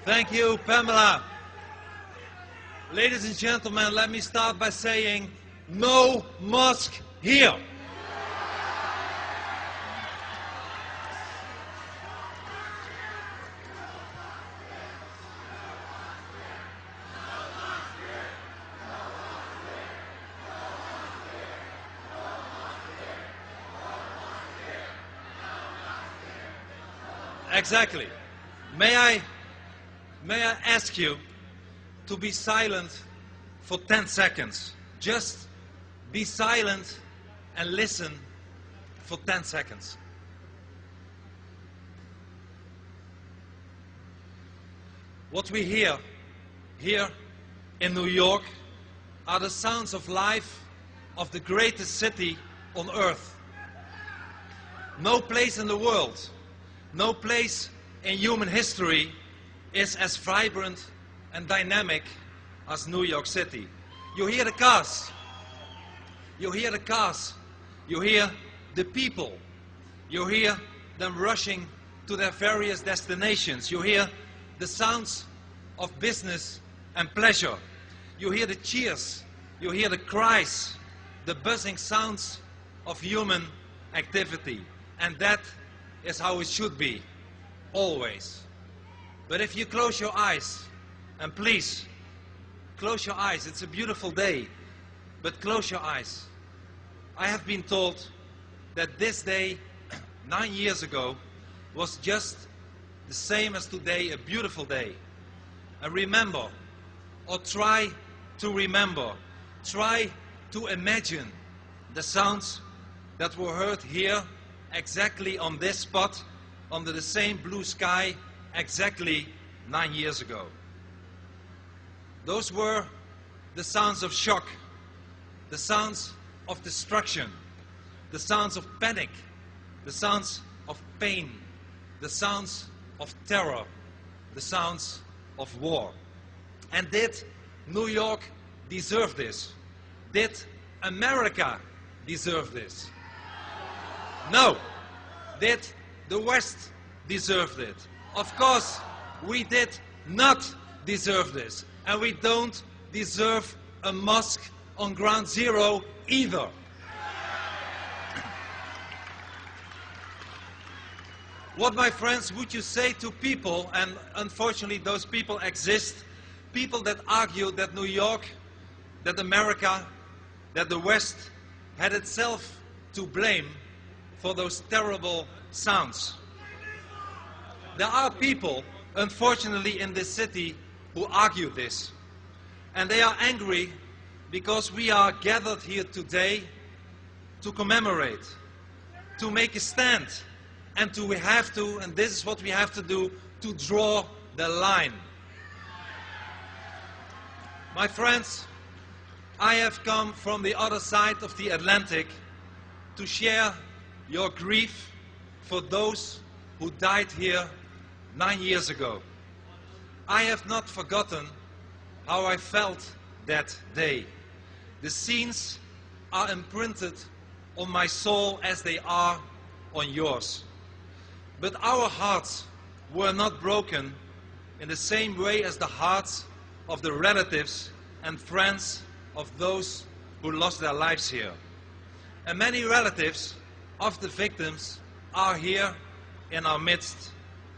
Thank you, Pamela. Ladies and gentlemen, let me start by saying, no mosque here. Exactly. May I ask you to be silent for 10 seconds? Just be silent and listen for 10 seconds. What we hear here in New York are the sounds of life of the greatest city on earth. No place in the world, no place in human history is as vibrant and dynamic as New York City. You hear the cars, you hear the cars, you hear the people, you hear them rushing to their various destinations, you hear the sounds of business and pleasure, you hear the cheers, you hear the cries, the buzzing sounds of human activity. And that is how it should be, always. But if you close your eyes, and please, close your eyes, it's a beautiful day, but close your eyes. I have been told that this day, 9 years ago, was just the same as today, a beautiful day. And remember, or try to remember, try to imagine the sounds that were heard here, exactly on this spot, under the same blue sky, exactly 9 years ago. Those were the sounds of shock, the sounds of destruction, the sounds of panic, the sounds of pain, the sounds of terror, the sounds of war. And did New York deserve this? Did America deserve this? No. Did the West deserve it? Of course, we did not deserve this. And we don't deserve a mosque on Ground Zero either. What, my friends, would you say to people, and unfortunately those people exist, people that argue that New York, that America, that the West had itself to blame for those terrible sounds? There are people, unfortunately, in this city who argue this. And they are angry because we are gathered here today to commemorate, to make a stand, and and this is what we have to do, to draw the line. My friends, I have come from the other side of the Atlantic to share your grief for those who died here 9 years ago. I have not forgotten how I felt that day. The scenes are imprinted on my soul as they are on yours. But our hearts were not broken in the same way as the hearts of the relatives and friends of those who lost their lives here. And many relatives of the victims are here in our midst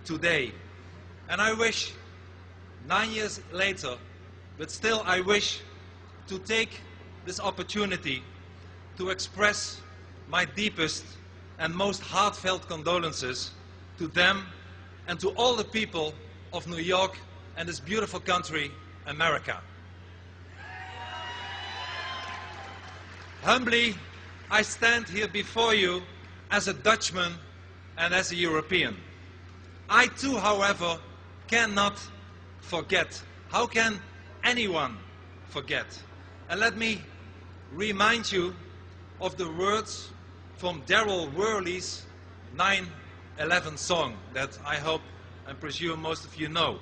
today. And I wish, 9 years later, but still I wish to take this opportunity to express my deepest and most heartfelt condolences to them and to all the people of New York and this beautiful country, America. Humbly, I stand here before you as a Dutchman and as a European. I too, however, cannot forget. How can anyone forget? And let me remind you of the words from Darryl Worley's 9/11 song that I hope and presume most of you know.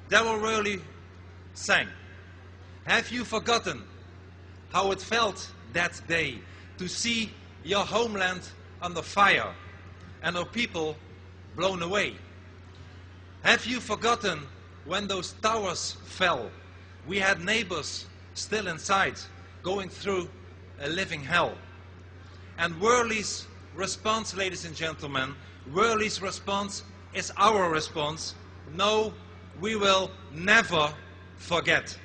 Darryl Worley sang, "Have you forgotten how it felt that day to see your homeland under fire and our people blown away? Have you forgotten when those towers fell? We had neighbors still inside, going through a living hell. And Worley's response, ladies and gentlemen, Worley's response is our response. No, we will never forget.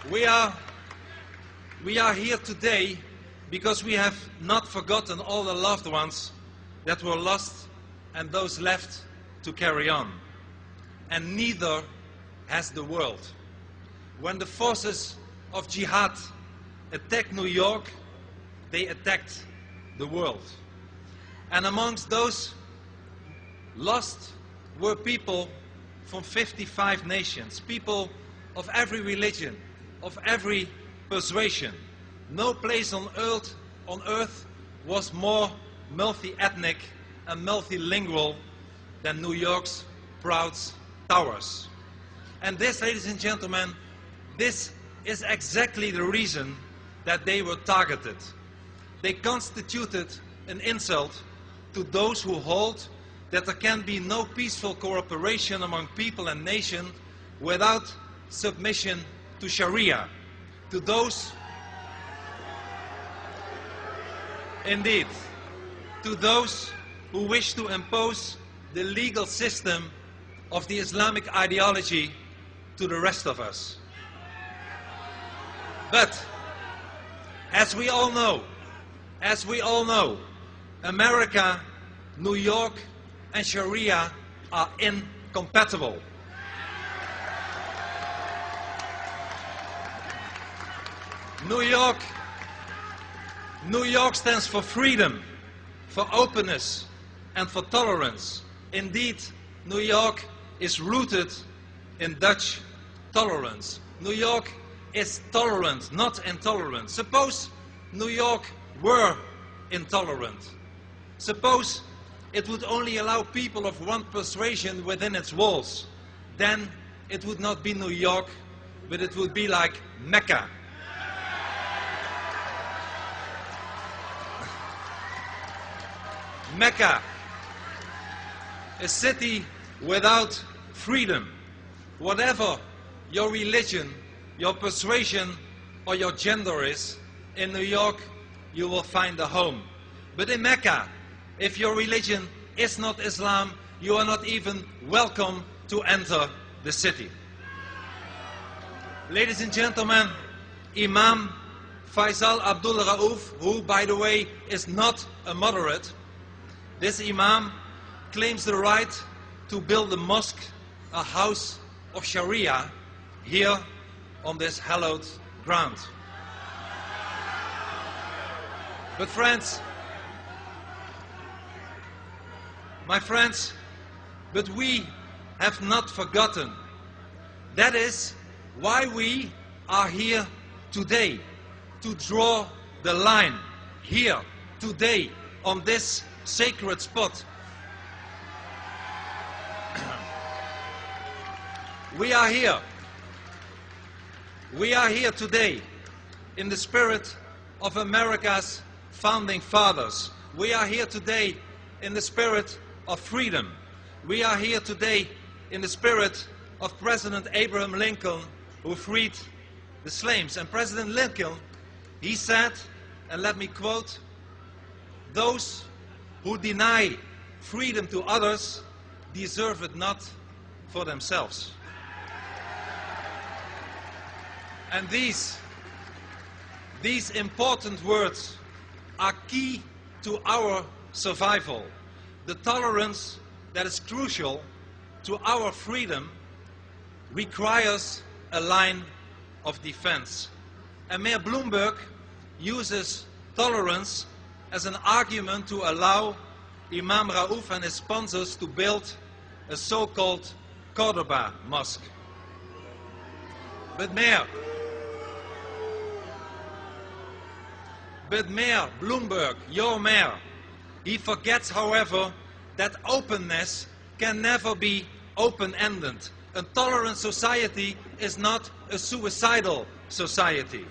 We are here today because we have not forgotten all the loved ones that were lost and those left to carry on. And neither has the world. When the forces of jihad attacked New York, they attacked the world. And amongst those lost were people from 55 nations, people of every religion, of every persuasion. No place on earth was more multi-ethnic and multilingual than New York's proud towers. And this, ladies and gentlemen, this is exactly the reason that they were targeted. They constituted an insult to those who hold that there can be no peaceful cooperation among people and nations without submission to Sharia. To those, indeed, to those who wish to impose the legal system of the Islamic ideology to the rest of us. But, as we all know, America, New York, and Sharia are incompatible. New York stands for freedom, for openness, and for tolerance. Indeed, New York is rooted in Dutch tolerance. New York is tolerant, not intolerant. Suppose New York were intolerant. Suppose it would only allow people of one persuasion within its walls. Then it would not be New York, but it would be like Mecca. Mecca, a city without freedom. Whatever your religion, your persuasion, or your gender is, in New York you will find a home. But in Mecca, if your religion is not Islam, you are not even welcome to enter the city. Ladies and gentlemen, Imam Faisal Abdul Rauf, who by the way is not a moderate, this Imam claims the right to build a mosque, a house of Sharia, here on this hallowed ground. But friends, my friends, but we have not forgotten. That is why we are here today, to draw the line here today on this sacred spot. We are here today in the spirit of America's founding fathers. We are here today in the spirit of freedom. We are here today in the spirit of President Abraham Lincoln, who freed the slaves. And President Lincoln, he said, and let me quote, "Those who deny freedom to others deserve it not for themselves." And these important words are key to our survival. The tolerance that is crucial to our freedom requires a line of defense. And Mayor Bloomberg uses tolerance as an argument to allow Imam Rauf and his sponsors to build a so-called Cordoba mosque. But Mayor Bloomberg, your mayor, he forgets, however, that openness can never be open-ended. A tolerant society is not a suicidal society.